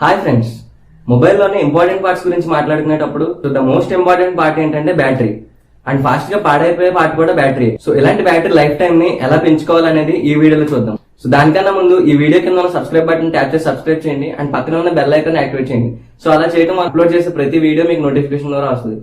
Hi friends, మొబైల్లోనే important parts గురించి మాట్లాడుకునేటప్పుడు the most important part ఏంటంటే battery. And fast గా పాడైపోయే పార్ట్ కూడా బ్యాటరీ. సో ఇలాంటి బ్యాటరీ లైఫ్ టైం ని ఎలా పెంచుకోవాలనేది ఈ వీడియోలో చూద్దాం. సో దానికన్నా ముందు ఈ వీడియో కింద ఉన్న సబ్స్క్రైబ్ బటన్ ట్యాప్ చేసి సబ్స్క్రైబ్ చేయండి అండ్ పక్కన ఉన్న బెల్ ఐకాన్ యాక్టివేట్ చేయండి. సో అలా చేయడం అప్లోడ్ చేసే ప్రతి వీడియో మీకు నోటిఫికేషన్ ద్వారా వస్తుంది.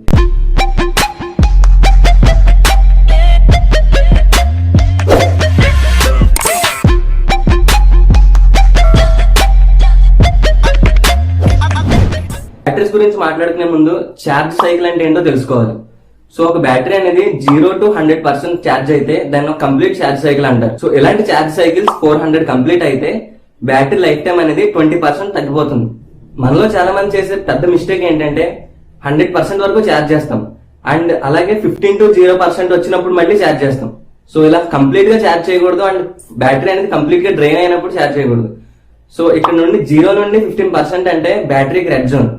బ్యాటరీస్ గురించి మాట్లాడుకునే ముందు ఛార్జ్ సైకిల్ అంటే ఏంటో తెలుసుకోవాలి. సో ఒక బ్యాటరీ అనేది 0 to 100% ఛార్జ్ అయితే దాన్ని కంప్లీట్ ఛార్జ్ సైకిల్ అంటారు. సో ఇలాంటి ఛార్జ్ సైకిల్స్ 400 కంప్లీట్ అయితే బ్యాటరీ లైఫ్ టైం అనేది 20% తగ్గిపోతుంది. మనలో చాలా మంది చేసే పెద్ద మిస్టేక్ ఏంటంటే 100% వరకు ఛార్జ్ చేస్తాం అండ్ అలాగే 15 to 0% వచ్చినప్పుడు మళ్ళీ ఛార్జ్ చేస్తాం. సో ఇలా కంప్లీట్ గా ఛార్జ్ చేయకూడదు అండ్ బ్యాటరీ అనేది కంప్లీట్ గా డ్రైన్ అయినప్పుడు ఛార్జ్ చేయకూడదు. సో ఇక్కడ నుండి 0 నుండి 15% అంటే బ్యాటరీకి రెడ్ జోన్,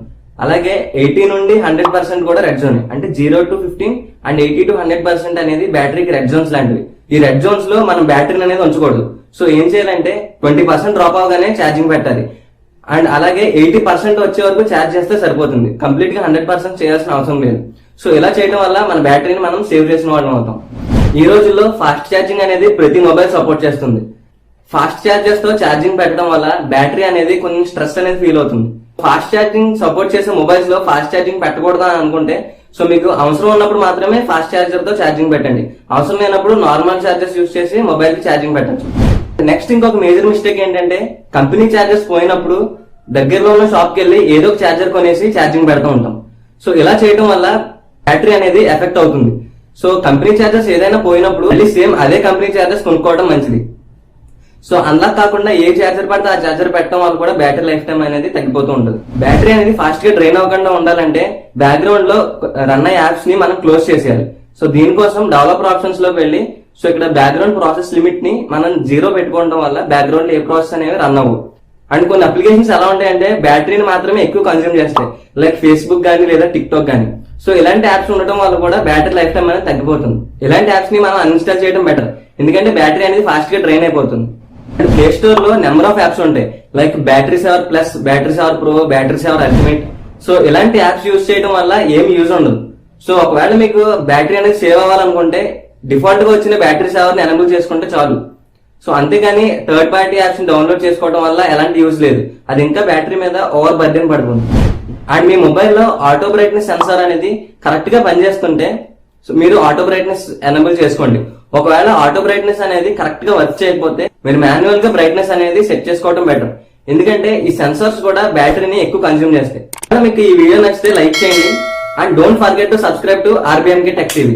అలాగే 80 నుండి 100% కూడా రెడ్ జోన్. అంటే 0 to 15 అండ్ 80 to 100% అనేది బ్యాటరీకి రెడ్ జోన్స్ లాంటివి. ఈ రెడ్ జోన్స్ లో మనం బ్యాటరీని అనేది ఉంచకూడదు. సో ఏం చేయాలంటే 20% డ్రాప్ అవగానే ఛార్జింగ్ పెట్టాలి అండ్ అలాగే 80% వచ్చే వరకు ఛార్జ్ చేస్తే సరిపోతుంది. కంప్లీట్ గా 100% చేయాల్సిన అవసరం లేదు. సో ఇలా చేయడం వల్ల మన బ్యాటరీని మనం సేవ్ చేసిన వాళ్ళం అవుతాం. ఈ రోజుల్లో ఫాస్ట్ ఛార్జింగ్ అనేది ప్రతి మొబైల్ సపోర్ట్ చేస్తుంది. ఫాస్ట్ ఛార్జర్స్ తో ఛార్జింగ్ పెట్టడం వల్ల బ్యాటరీ అనేది కొంచెం స్ట్రెస్ అనేది ఫీల్ అవుతుంది. ఫాస్ట్ ఛార్జింగ్ సపోర్ట్ చేసే మొబైల్స్ లో ఫాస్ట్ ఛార్జింగ్ పెట్టకూడదు అని అనుకుంటే సో మీకు అవసరం ఉన్నప్పుడు మాత్రమే ఫాస్ట్ ఛార్జర్ తో ఛార్జింగ్ పెట్టండి. అవసరం లేనప్పుడు నార్మల్ ఛార్జర్స్ యూజ్ చేసి మొబైల్ కి ఛార్జింగ్ పెట్టచ్చు. నెక్స్ట్ ఇంకొక మేజర్ మిస్టేక్ ఏంటంటే కంపెనీ ఛార్జర్స్ పోయినప్పుడు దగ్గరలో ఉన్న షాప్ కి వెళ్ళి ఏదో ఒక ఛార్జర్ కొనేసి ఛార్జింగ్ పెడతా ఉంటాం. సో ఇలా చేయడం వల్ల బ్యాటరీ అనేది ఎఫెక్ట్ అవుతుంది. సో కంపెనీ ఛార్జర్స్ ఏదైనా పోయినప్పుడు మళ్ళీ సేమ్ అదే కంపెనీ ఛార్జర్స్ కొనుక్కోవడం మంచిది. సో అలా కాకుండా ఏ ఛార్జర్ పడితే ఆ ఛార్జర్ పెట్టడం వల్ల కూడా బ్యాటరీ లైఫ్ టైం అనేది తగ్గిపోతూ ఉంటుంది. బ్యాటరీ అనేది ఫాస్ట్ గా డ్రైన్ అవ్వకుండా ఉండాలంటే బ్యాక్గ్రౌండ్ లో రన్ అయ్యే యాప్స్ ని మనం క్లోజ్ చేసేయాలి. సో దీనికోసం డెవలపర్ ఆప్షన్స్ లోకి వెళ్ళి సో ఇక్కడ బ్యాక్గ్రౌండ్ ప్రాసెస్ లిమిట్ ని మనం 0 పెట్టుకోవడం వల్ల బ్యాక్గ్రౌండ్ లో ఏ ప్రాసెస్ అనేవి రన్ అవ్వవు. అండ్ కొన్ని అప్లికేషన్స్ ఎలా ఉంటాయంటే బ్యాటరీని మాత్రమే ఎక్కువ కన్స్యూమ్ చేస్తాయి, లైక్ ఫేస్బుక్ గానీ లేదా టిక్టాక్ గానీ. సో ఇలాంటి యాప్స్ ఉండటం వల్ల కూడా బ్యాటరీ లైఫ్ టైం అనేది తగ్గిపోతుంది. ఇలాంటి యాప్స్ ని మనం అన్ఇన్స్టాల్ చేయడం బెటర్, ఎందుకంటే బ్యాటరీ అనేది ఫాస్ట్ గా డ్రైన్ అయిపోతుంది. అండ్ ప్లే స్టోర్ లో నెంబర్ ఆఫ్ యాప్స్ ఉంటాయి, like battery saver plus, battery saver pro, battery saver ultimate. So ఇలాంటి యాప్స్ యూజ్ చేయడం వల్ల ఏం యూజ్ ఉండదు. సో ఒకవేళ మీకు బ్యాటరీ అనేది సేవ్ అవ్వాలనుకుంటే డిఫాల్ట్ గా వచ్చిన బ్యాటరీ సేవర్ ని ఎనేబుల్ చేసుకుంటే చాలు. సో అంతేగాని థర్డ్ పార్టీ యాప్స్ ని డౌన్లోడ్ చేసుకోవడం వల్ల ఎలాంటి యూజ్ లేదు, అది ఇంకా బ్యాటరీ మీద ఓవర్ బర్డెన్ పడుతుంది. అండ్ మీ మొబైల్లో ఆటో బ్రైట్నెస్ సెన్సార్ అనేది కరెక్ట్ గా పనిచేస్తుంటే సో మీరు ఆటో బ్రైట్నెస్ ఎనేబుల్ చేసుకోండి. ఒకవేళ ఆటో బ్రైట్నెస్ అనేది కరెక్ట్ గా వర్క్ చేయకపోతే మీరు మాన్యువల్ గా బ్రైట్నెస్ అనేది సెట్ చేసుకోవడం బెటర్, ఎందుకంటే ఈ సెన్సార్స్ కూడా బ్యాటరీని ఎక్కువ కన్స్యూమ్ చేస్తాయి. మీకు ఈ వీడియో నచ్చితే లైక్ చేయండి and don't forget to subscribe to RBMK Tech TV.